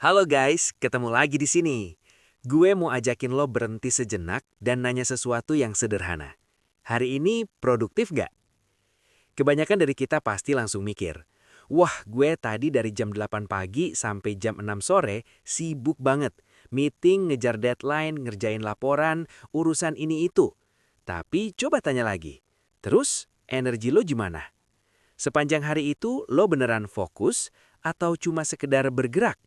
Halo guys, ketemu lagi di sini. Gue mau ajakin lo berhenti sejenak dan nanya sesuatu yang sederhana. Hari ini produktif gak? Kebanyakan dari kita pasti langsung mikir, wah gue tadi dari jam 8 pagi sampai jam 6 sore sibuk banget. Meeting, ngejar deadline, ngerjain laporan, urusan ini itu. Tapi coba tanya lagi, terus energi lo gimana? Sepanjang hari itu lo beneran fokus atau cuma sekedar bergerak?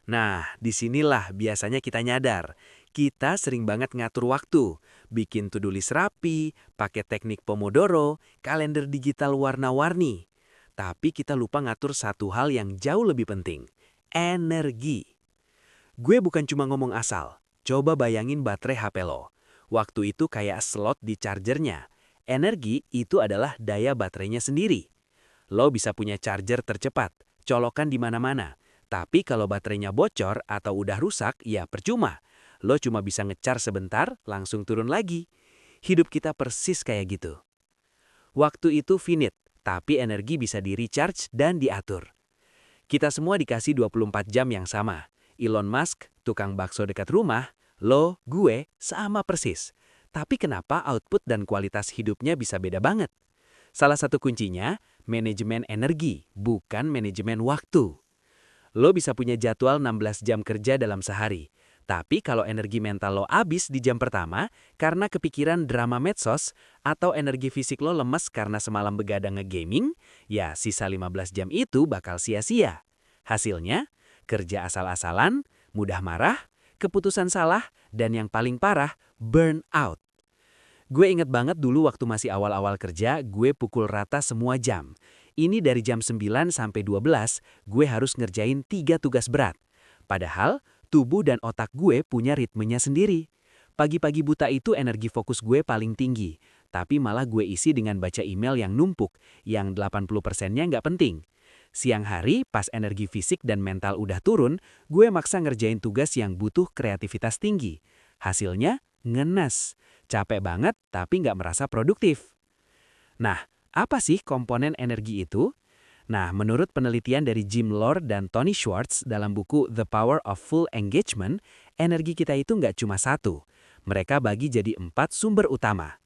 Nah, disinilah biasanya kita nyadar. Kita sering banget ngatur waktu, bikin to-do list rapi, pakai teknik Pomodoro, kalender digital warna-warni. Tapi kita lupa ngatur satu hal yang jauh lebih penting, energi. Gue bukan cuma ngomong asal, coba bayangin baterai HP lo. Waktu itu kayak slot di chargernya. Energi itu adalah daya baterainya sendiri. Lo bisa punya charger tercepat, colokan di mana-mana. Tapi kalau baterainya bocor atau udah rusak, ya percuma. Lo cuma bisa ngecar sebentar, langsung turun lagi. Hidup kita persis kayak gitu. Waktu itu finite, tapi energi bisa di-recharge dan diatur. Kita semua dikasih 24 jam yang sama. Elon Musk, tukang bakso dekat rumah, lo, gue, sama persis. Tapi kenapa output dan kualitas hidupnya bisa beda banget? Salah satu kuncinya, manajemen energi, bukan manajemen waktu. Lo bisa punya jadwal 16 jam kerja dalam sehari. Tapi kalau energi mental lo habis di jam pertama karena kepikiran drama medsos atau energi fisik lo lemes karena semalam begadang nge-gaming, ya sisa 15 jam itu bakal sia-sia. Hasilnya, kerja asal-asalan, mudah marah, keputusan salah, dan yang paling parah, burnout. Gue inget banget dulu waktu masih awal-awal kerja, gue pukul rata semua jam. Ini dari jam 9 sampai 12, gue harus ngerjain 3 tugas berat. Padahal, tubuh dan otak gue punya ritmenya sendiri. Pagi-pagi buta itu energi fokus gue paling tinggi. Tapi malah gue isi dengan baca email yang numpuk, yang 80%-nya nggak penting. Siang hari, pas energi fisik dan mental udah turun, gue maksa ngerjain tugas yang butuh kreativitas tinggi. Hasilnya, ngenes. Capek banget tapi nggak merasa produktif. Nah, apa sih komponen energi itu? Nah, menurut penelitian dari Jim Lohr dan Tony Schwartz dalam buku The Power of Full Engagement, energi kita itu nggak cuma satu. Mereka bagi jadi 4 sumber utama.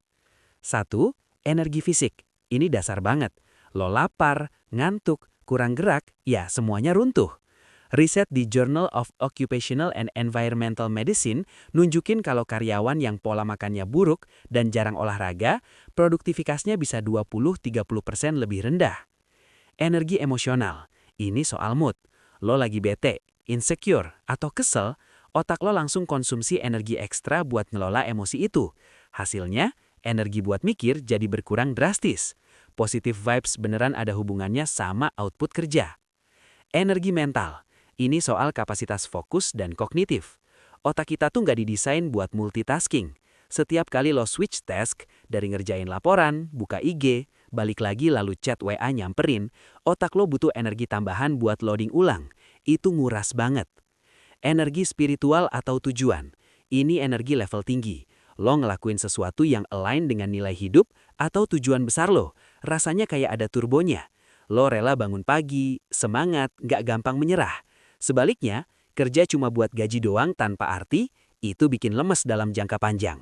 Satu, energi fisik. Ini dasar banget. Lo lapar, ngantuk, kurang gerak, ya semuanya runtuh. Riset di Journal of Occupational and Environmental Medicine nunjukin kalau karyawan yang pola makannya buruk dan jarang olahraga, produktivitasnya bisa 20-30% lebih rendah. Energi emosional. Ini soal mood. Lo lagi bete, insecure, atau kesel, otak lo langsung konsumsi energi ekstra buat ngelola emosi itu. Hasilnya, energi buat mikir jadi berkurang drastis. Positive vibes beneran ada hubungannya sama output kerja. Energi mental. Ini soal kapasitas fokus dan kognitif. Otak kita tuh nggak didesain buat multitasking. Setiap kali lo switch task, dari ngerjain laporan, buka IG, balik lagi lalu chat WA nyamperin, otak lo butuh energi tambahan buat loading ulang. Itu nguras banget. Energi spiritual atau tujuan. Ini energi level tinggi. Lo ngelakuin sesuatu yang align dengan nilai hidup atau tujuan besar lo. Rasanya kayak ada turbonya. Lo rela bangun pagi, semangat, nggak gampang menyerah. Sebaliknya, kerja cuma buat gaji doang tanpa arti, itu bikin lemes dalam jangka panjang.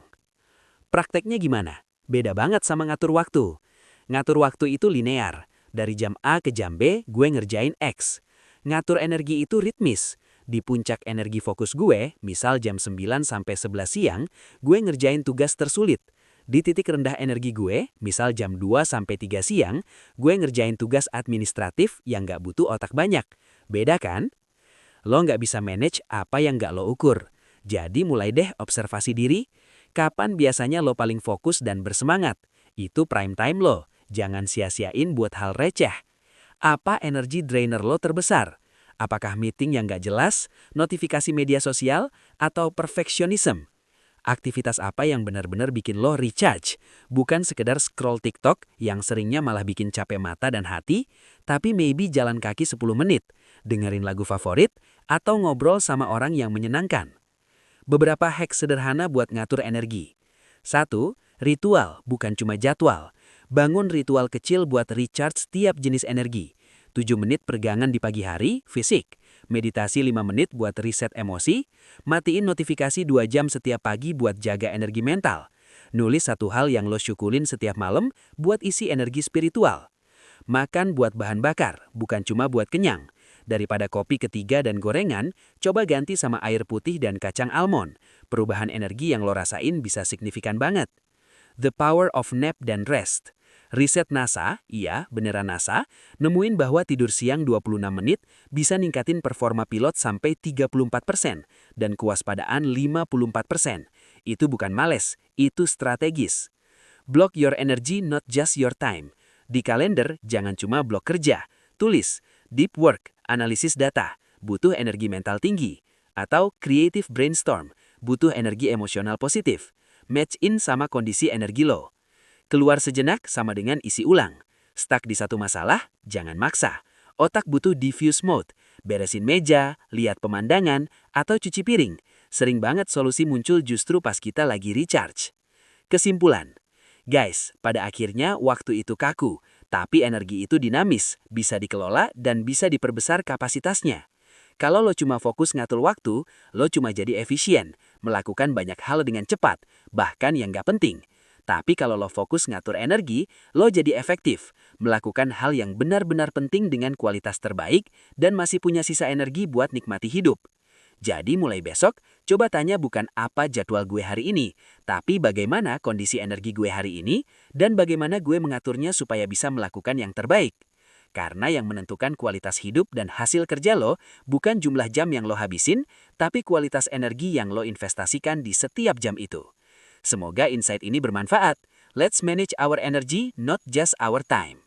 Prakteknya gimana? Beda banget sama ngatur waktu. Ngatur waktu itu linear. Dari jam A ke jam B, gue ngerjain X. Ngatur energi itu ritmis. Di puncak energi fokus gue, misal jam 9 sampai 11 siang, gue ngerjain tugas tersulit. Di titik rendah energi gue, misal jam 2 sampai 3 siang, gue ngerjain tugas administratif yang nggak butuh otak banyak. Beda kan? Lo nggak bisa manage apa yang nggak lo ukur. Jadi mulai deh observasi diri. Kapan biasanya lo paling fokus dan bersemangat? Itu prime time lo. Jangan sia-siain buat hal receh. Apa energi drainer lo terbesar? Apakah meeting yang nggak jelas, notifikasi media sosial, atau perfectionism? Aktivitas apa yang benar-benar bikin lo recharge? Bukan sekedar scroll TikTok yang seringnya malah bikin capek mata dan hati, tapi maybe jalan kaki 10 menit, dengerin lagu favorit, atau ngobrol sama orang yang menyenangkan. Beberapa hack sederhana buat ngatur energi. 1. Ritual, bukan cuma jadwal. Bangun ritual kecil buat recharge setiap jenis energi. 7 menit peregangan di pagi hari, fisik. meditasi 5 menit buat riset emosi, matiin notifikasi 2 jam setiap pagi buat jaga energi mental, nulis satu hal yang lo syukurin setiap malam buat isi energi spiritual. Makan buat bahan bakar, bukan cuma buat kenyang. Daripada kopi ketiga dan gorengan, coba ganti sama air putih dan kacang almond. Perubahan energi yang lo rasain bisa signifikan banget. The power of nap dan rest. Riset NASA, iya beneran NASA, nemuin bahwa tidur siang 26 menit bisa ningkatin performa pilot sampai 34% dan kewaspadaan 54%. Itu bukan males, itu strategis. Block your energy, not just your time. Di kalender, jangan cuma blok kerja. Tulis, deep work, analisis data, butuh energi mental tinggi. Atau creative brainstorm, butuh energi emosional positif. Match in sama kondisi energi lo. Keluar sejenak sama dengan isi ulang. Stuck di satu masalah, jangan maksa. Otak butuh diffuse mode. Beresin meja, lihat pemandangan, atau cuci piring. Sering banget solusi muncul justru pas kita lagi recharge. Kesimpulan. Guys, pada akhirnya waktu itu kaku, tapi energi itu dinamis, bisa dikelola dan bisa diperbesar kapasitasnya. Kalau lo cuma fokus ngatur waktu, lo cuma jadi efisien, melakukan banyak hal dengan cepat, bahkan yang gak penting. Tapi kalau lo fokus ngatur energi, lo jadi efektif, melakukan hal yang benar-benar penting dengan kualitas terbaik dan masih punya sisa energi buat nikmati hidup. Jadi mulai besok, coba tanya bukan apa jadwal gue hari ini, tapi bagaimana kondisi energi gue hari ini, dan bagaimana gue mengaturnya supaya bisa melakukan yang terbaik. Karena yang menentukan kualitas hidup dan hasil kerja lo, bukan jumlah jam yang lo habisin, tapi kualitas energi yang lo investasikan di setiap jam itu. Semoga insight ini bermanfaat. Let's manage our energy, not just our time.